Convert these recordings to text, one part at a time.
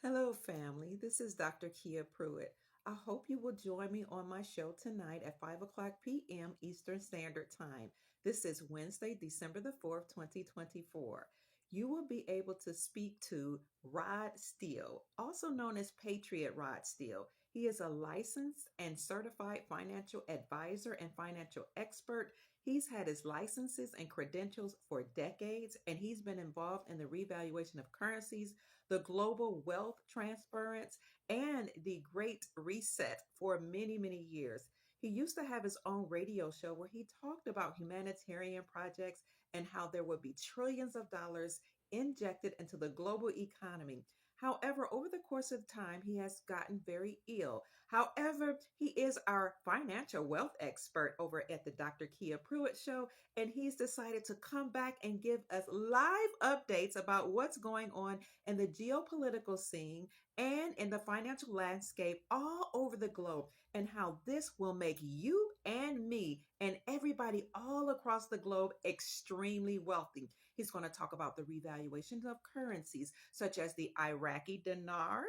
Hello, family. This is Dr. Kia Pruitt. I hope you will join me on my show tonight at 5 o'clock p.m. Eastern Standard Time. This is Wednesday, December the 4th, 2024. You will be able to speak to Rod Steele, also known as Patriot Rod Steele. He is a licensed and certified financial advisor and financial expert. He's had his licenses and credentials for decades, and he's been involved in the revaluation of currencies, the global wealth transference, and the Great Reset for many, many years. He used to have his own radio show where he talked about humanitarian projects and how there would be trillions of dollars injected into the global economy. However, over the course of time, he has gotten very ill. However, he is our financial wealth expert over at the Dr. Kia Pruitt Show, and he's decided to come back and give us live updates about what's going on in the geopolitical scene and in the financial landscape all over the globe, and how this will make you and me and everybody all across the globe extremely wealthy. He's going to talk about the revaluation of currencies such as the Iraqi dinar,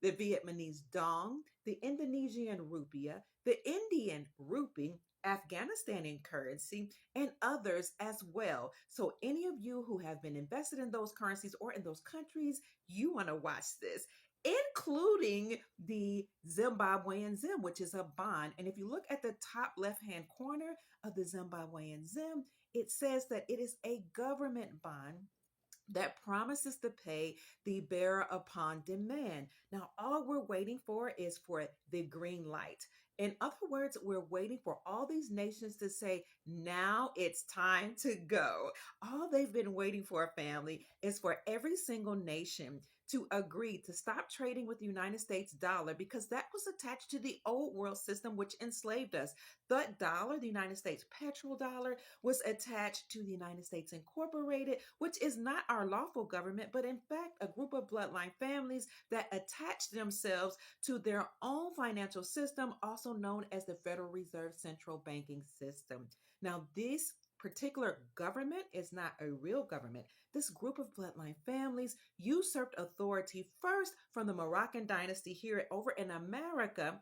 the Vietnamese dong, the Indonesian rupiah, the Indian rupee, Afghanistani currency, and others as well. So, any of you who have been invested in those currencies or in those countries, you want to watch this, including the Zimbabwean Zim, which is a bond. And if you look at the top left hand corner of the Zimbabwean Zim, it says that it is a government bond that promises to pay the bearer upon demand. Now, all we're waiting for is for the green light. In other words, we're waiting for all these nations to say, now it's time to go. All they've been waiting for, family, is for every single nation to agree to stop trading with the United States dollar because that was attached to the old world system, which enslaved us. That dollar, the United States petrodollar, was attached to the United States Incorporated, which is not our lawful government, but in fact, a group of bloodline families that attached themselves to their own financial system, also known as the Federal Reserve Central Banking System. Now, this particular government is not a real government. This group of bloodline families usurped authority first from the Moroccan dynasty here over in America,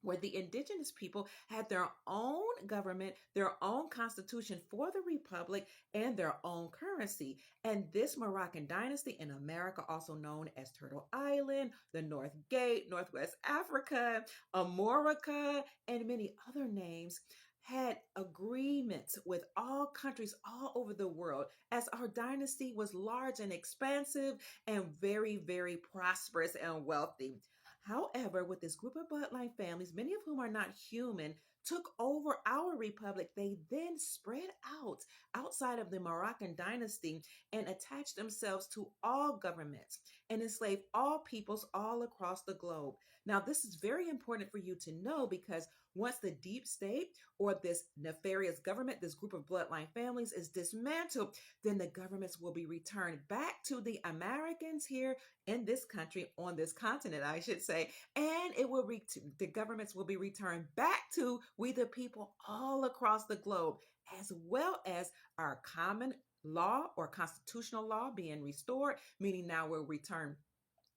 where the indigenous people had their own government, their own constitution for the republic, and their own currency. And this Moroccan dynasty in America, also known as Turtle Island, the North Gate, Northwest Africa, Amorica, and many other names, had agreements with all countries all over the world, as our dynasty was large and expansive and very, very prosperous and wealthy. However, with this group of bloodline families, many of whom are not human, took over our republic, they then spread out outside of the Moroccan dynasty and attached themselves to all governments and enslaved all peoples all across the globe. Now, this is very important for you to know because once the deep state or this nefarious government, this group of bloodline families is dismantled, then the governments will be returned back to the Americans here in this country, on this continent, I should say, and the governments will be returned back to we the people all across the globe, as well as our common law or constitutional law being restored, meaning now we'll return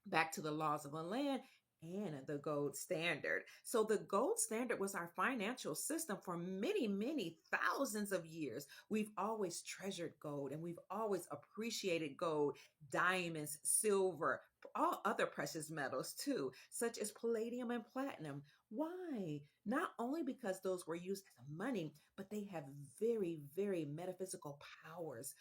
back to the laws of the land and the gold standard. So the gold standard was our financial system for many, many thousands of years. We've always treasured gold and we've always appreciated gold, diamonds, silver, all other precious metals too, such as palladium and platinum. Why? Not only because those were used as money, but they have very, very metaphysical powers.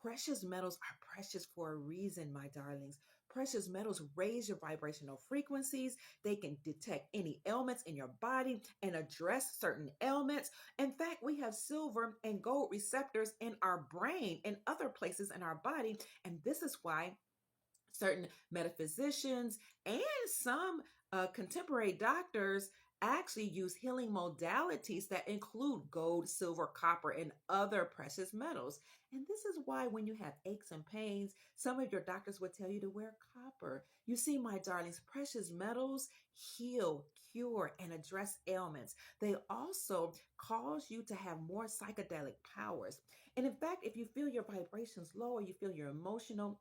Precious metals are precious for a reason, my darlings. Precious metals raise your vibrational frequencies. They can detect any ailments in your body and address certain ailments. In fact, we have silver and gold receptors in our brain and other places in our body. And this is why certain metaphysicians and some contemporary doctors actually use healing modalities that include gold, silver, copper, and other precious metals. And this is why when you have aches and pains, some of your doctors would tell you to wear copper. You see, my darlings, precious metals heal, cure, and address ailments. They also cause you to have more psychedelic powers. And in fact, if you feel your vibrations low or you feel your emotional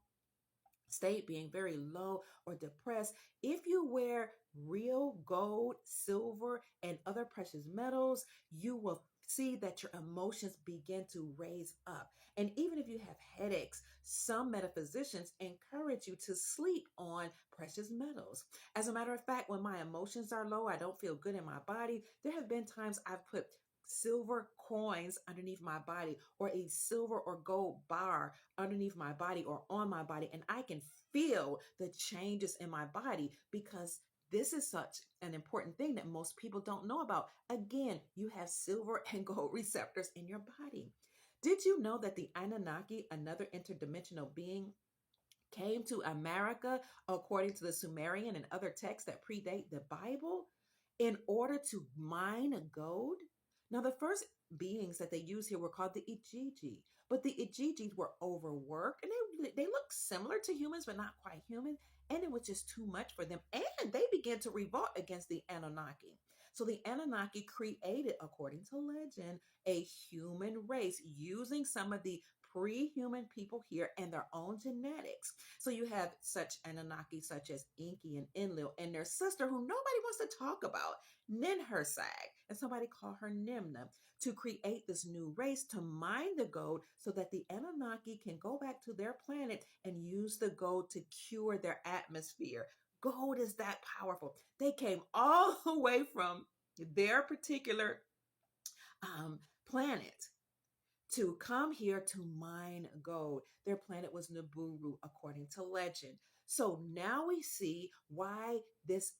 state, being very low or depressed. If you wear real gold, silver, and other precious metals, you will see that your emotions begin to raise up. And even if you have headaches, some metaphysicians encourage you to sleep on precious metals. As a matter of fact, when my emotions are low, I don't feel good in my body. There have been times I've put silver coins underneath my body or a silver or gold bar underneath my body or on my body, and I can feel the changes in my body because this is such an important thing that most people don't know about. Again, you have silver and gold receptors in your body. Did you know that the Anunnaki, another interdimensional being, came to America according to the Sumerian and other texts that predate the Bible in order to mine gold? Now, the first beings that they used here were called the Igigi, but the Igigi were overworked and they looked similar to humans, but not quite human. And it was just too much for them. And they began to revolt against the Anunnaki. So the Anunnaki created, according to legend, a human race using some of the pre-human people here and their own genetics. So you have such Anunnaki such as Enki and Enlil and their sister who nobody wants to talk about, Ninhursag, and somebody called her Nimna, to create this new race to mine the gold so that the Anunnaki can go back to their planet and use the gold to cure their atmosphere. Gold is that powerful. They came all the way from their particular planet to come here to mine gold. Their planet was Nibiru, according to legend. So now we see why this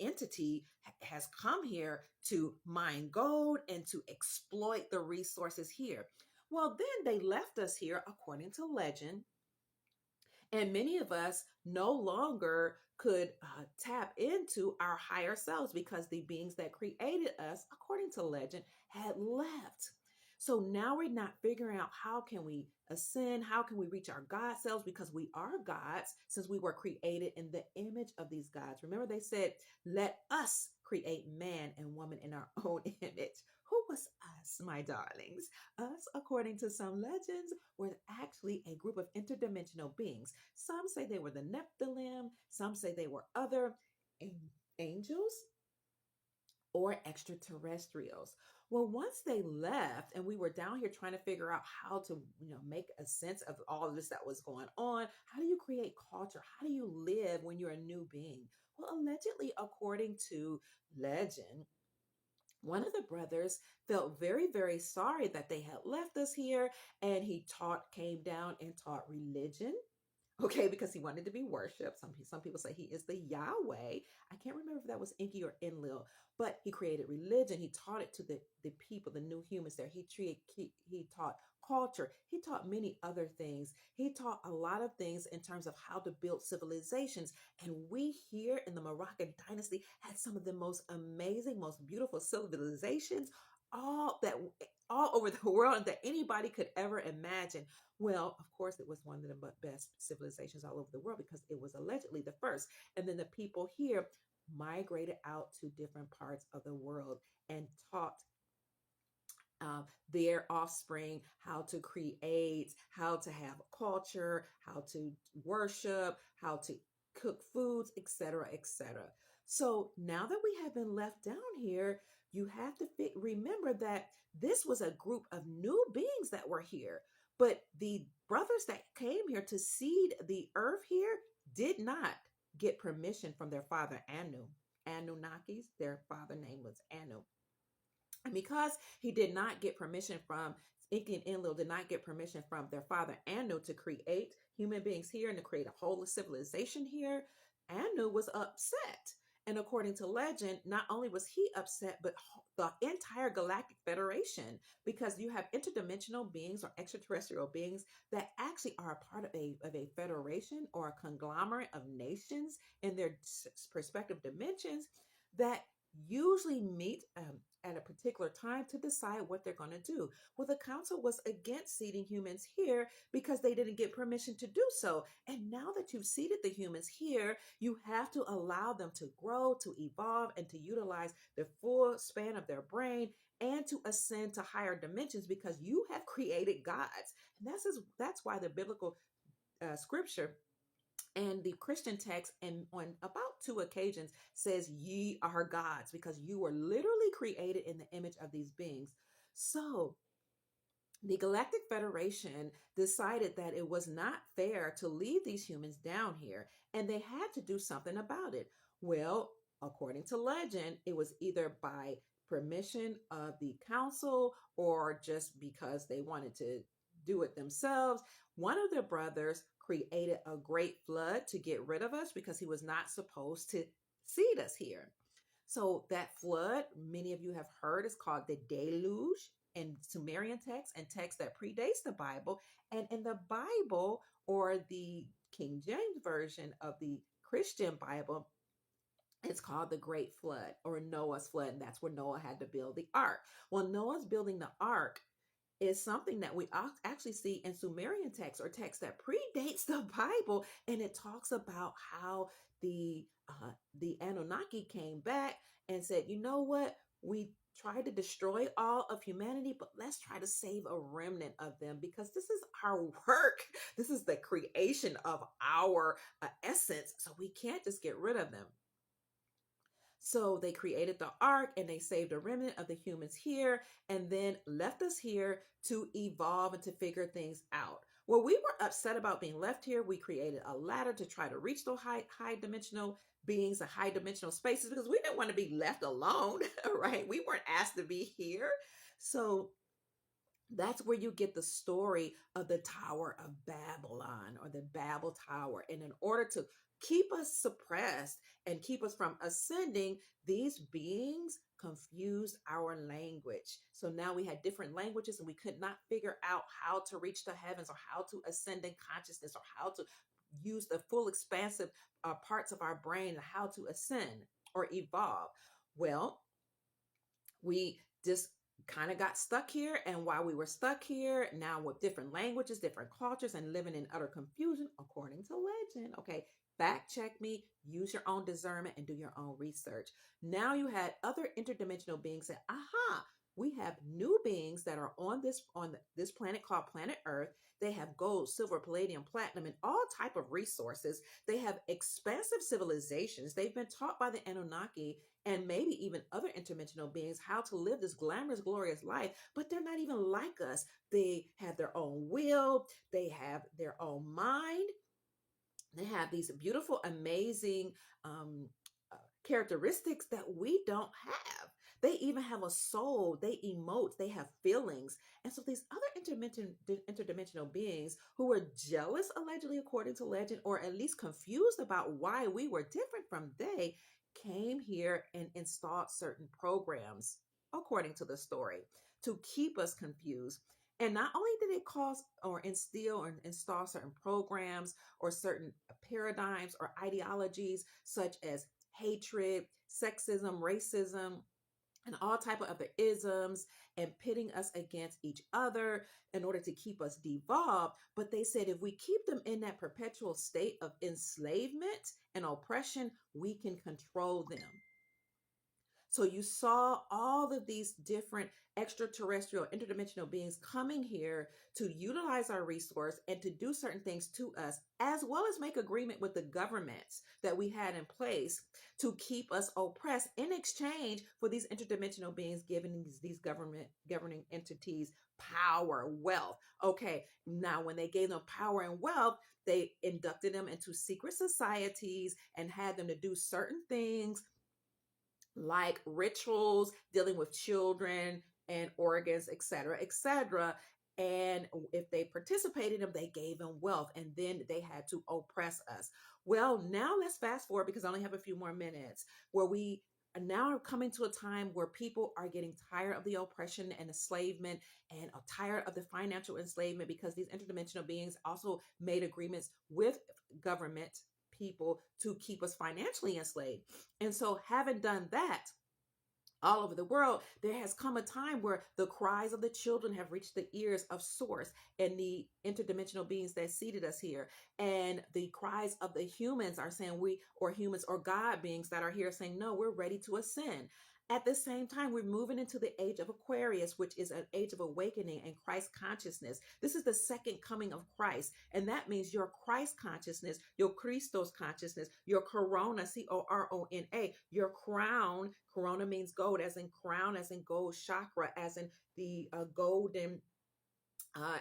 entity has come here to mine gold and to exploit the resources here. Well, then they left us here, according to legend, and many of us no longer could tap into our higher selves because the beings that created us, according to legend, had left. So now we're not figuring out how can we ascend, how can we reach our God selves, because we are gods since we were created in the image of these gods. Remember, they said, let us create man and woman in our own image. Who was us, my darlings? Us, according to some legends, were actually a group of interdimensional beings. Some say they were the Nephilim, some say they were other angels or extraterrestrials. Well, once they left and we were down here trying to figure out how to, make a sense of all of this that was going on, how do you create culture? How do you live when you're a new being? Well, allegedly, according to legend, one of the brothers felt very, very sorry that they had left us here, and he came down and taught religion. Okay, because he wanted to be worshipped. Some people say he is the Yahweh. I can't remember if that was Enki or Enlil, but he created religion. He taught it to the people, the new humans there. He taught culture. He taught many other things. He taught a lot of things in terms of how to build civilizations. And we here in the Moroccan dynasty had some of the most amazing, most beautiful civilizations, all over the world that anybody could ever imagine. Well, of course, it was one of the best civilizations all over the world because it was allegedly the first. And then the people here migrated out to different parts of the world and taught their offspring how to create, how to have culture, how to worship, how to cook foods, etc., etc. So now that we have been left down here, you have to remember that this was a group of new beings that were here. But the brothers that came here to seed the earth here did not get permission from their father Anu. Anunnakis, their father name was Anu. And because he did not get permission from Enki and Enlil did not get permission from their father Anu to create human beings here and to create a whole civilization here, Anu was upset. And according to legend, not only was he upset, but the entire Galactic Federation, because you have interdimensional beings or extraterrestrial beings that actually are a part of a federation or a conglomerate of nations in their respective dimensions that usually meet at a particular time to decide what they're going to do. Well, the council was against seeding humans here because they didn't get permission to do so. And now that you've seeded the humans here, you have to allow them to grow, to evolve, and to utilize the full span of their brain and to ascend to higher dimensions because you have created gods. And that's why the biblical scripture And the Christian text, and on about two occasions, says, "Ye are gods," because you were literally created in the image of these beings. So the Galactic Federation decided that it was not fair to leave these humans down here, and they had to do something about it. Well, according to legend, it was either by permission of the council or just because they wanted to do it themselves. One of the brothers created a great flood to get rid of us because he was not supposed to seed us here. So that flood, many of you have heard, is called the deluge in Sumerian text and text that predates the Bible. And in the Bible, or the King James Version of the Christian Bible, it's called the Great Flood or Noah's Flood. And that's where Noah had to build the ark. Well, Noah's building the ark is something that we actually see in Sumerian text or text that predates the Bible, and it talks about how the Anunnaki came back and said, "You know what? We tried to destroy all of humanity, but let's try to save a remnant of them because this is our work. This is the creation of our essence, so we can't just get rid of them." So they created the ark and they saved a remnant of the humans here and then left us here to evolve and to figure things out. Well, we were upset about being left here. We created a ladder to try to reach those high dimensional beings, the high dimensional spaces, because we didn't want to be left alone, right? We weren't asked to be here. So that's where you get the story of the Tower of Babylon or the Babel Tower. And in order to keep us suppressed and keep us from ascending, these beings confused our language. So now we had different languages and we could not figure out how to reach the heavens or how to ascend in consciousness or how to use the full expansive parts of our brain and how to ascend or evolve. Well, we just kind of got stuck here. And while we were stuck here, now with different languages, different cultures, and living in utter confusion, according to legend, okay, fact check me, use your own discernment, and do your own research. Now you had other interdimensional beings say, aha, we have new beings that are on this planet called planet Earth. They have gold, silver, palladium, platinum, and all type of resources. They have expansive civilizations. They've been taught by the Anunnaki and maybe even other interdimensional beings how to live this glamorous, glorious life, but they're not even like us. They have their own will, they have their own mind, they have these beautiful, amazing characteristics that we don't have. They even have a soul, they emote, they have feelings. And so these other interdimensional beings who were jealous, allegedly, according to legend, or at least confused about why we were different from they, came here and installed certain programs, according to the story, to keep us confused. And not only did it cause or instill or install certain programs or certain paradigms or ideologies such as hatred, sexism, racism, and all type of other isms and pitting us against each other in order to keep us devolved. But they said if we keep them in that perpetual state of enslavement and oppression, we can control them. So you saw all of these different extraterrestrial, interdimensional beings coming here to utilize our resource and to do certain things to us, as well as make agreement with the governments that we had in place to keep us oppressed in exchange for these interdimensional beings giving these government governing entities power, wealth. Okay, now when they gave them power and wealth, they inducted them into secret societies and had them to do certain things like rituals dealing with children and organs, etc., etc. And if they participated in them, they gave them wealth, and then they had to oppress us. Well, now let's fast forward because I only have a few more minutes, where we are now coming to a time where people are getting tired of the oppression and enslavement and are tired of the financial enslavement because these interdimensional beings also made agreements with government people to keep us financially enslaved. And so, having done that, all over the world, there has come a time where the cries of the children have reached the ears of Source and the interdimensional beings that seated us here. And the cries of the humans are saying, we, or humans or God beings that are here saying, no, we're ready to ascend. At the same time, we're moving into the age of Aquarius, which is an age of awakening and Christ consciousness. This is the second coming of Christ. And that means your Christ consciousness, your Christos consciousness, your corona, Corona, your crown. Corona means gold, as in crown, as in gold chakra, as in the golden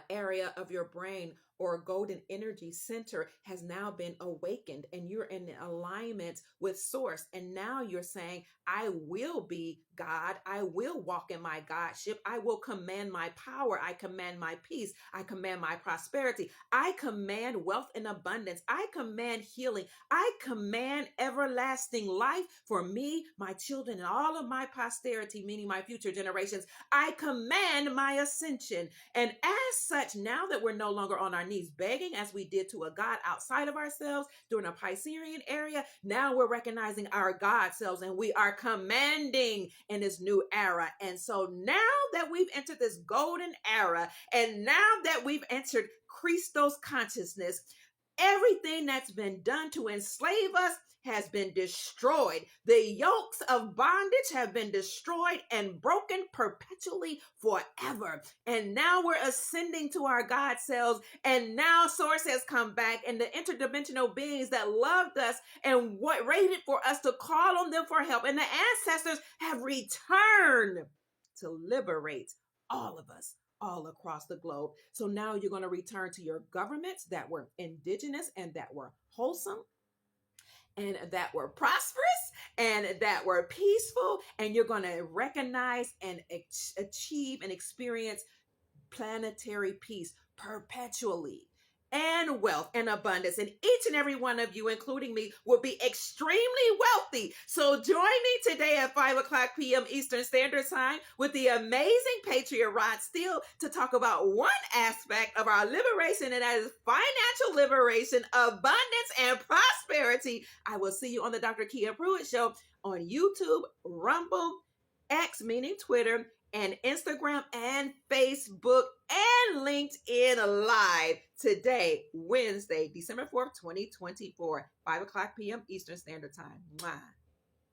area of your brain or golden energy center has now been awakened, and you're in alignment with source. And now you're saying, I will be God. I will walk in my Godship. I will command my power. I command my peace. I command my prosperity. I command wealth and abundance. I command healing. I command everlasting life for me, my children, and all of my posterity, meaning my future generations. I command my ascension. And as such, now that we're no longer on our knees begging as we did to a God outside of ourselves during a Piscean area, now we're recognizing our God selves and we are commanding in this new era. And so now that we've entered this golden era, and now that we've entered Christos consciousness, everything that's been done to enslave us has been destroyed. The yokes of bondage have been destroyed and broken perpetually forever. And now we're ascending to our God selves. And now Source has come back, and the interdimensional beings that loved us and what waited for us to call on them for help, and the ancestors have returned to liberate all of us all across the globe. So now you're going to return to your governments that were indigenous and that were wholesome and that were prosperous and that were peaceful. And you're going to recognize and achieve and experience planetary peace perpetually, and wealth and abundance. And each and every one of you, including me, will be extremely wealthy. So join me today at 5:00 p.m. Eastern Standard Time with the amazing Patriot Rod Steele to talk about one aspect of our liberation, and that is financial liberation, abundance, and prosperity. I will see you on the Dr. Kia Pruitt Show on YouTube, Rumble, X, meaning Twitter, and Instagram and Facebook and LinkedIn Live today, Wednesday, December 4th, 2024, 5:00 p.m. Eastern Standard Time. Mwah.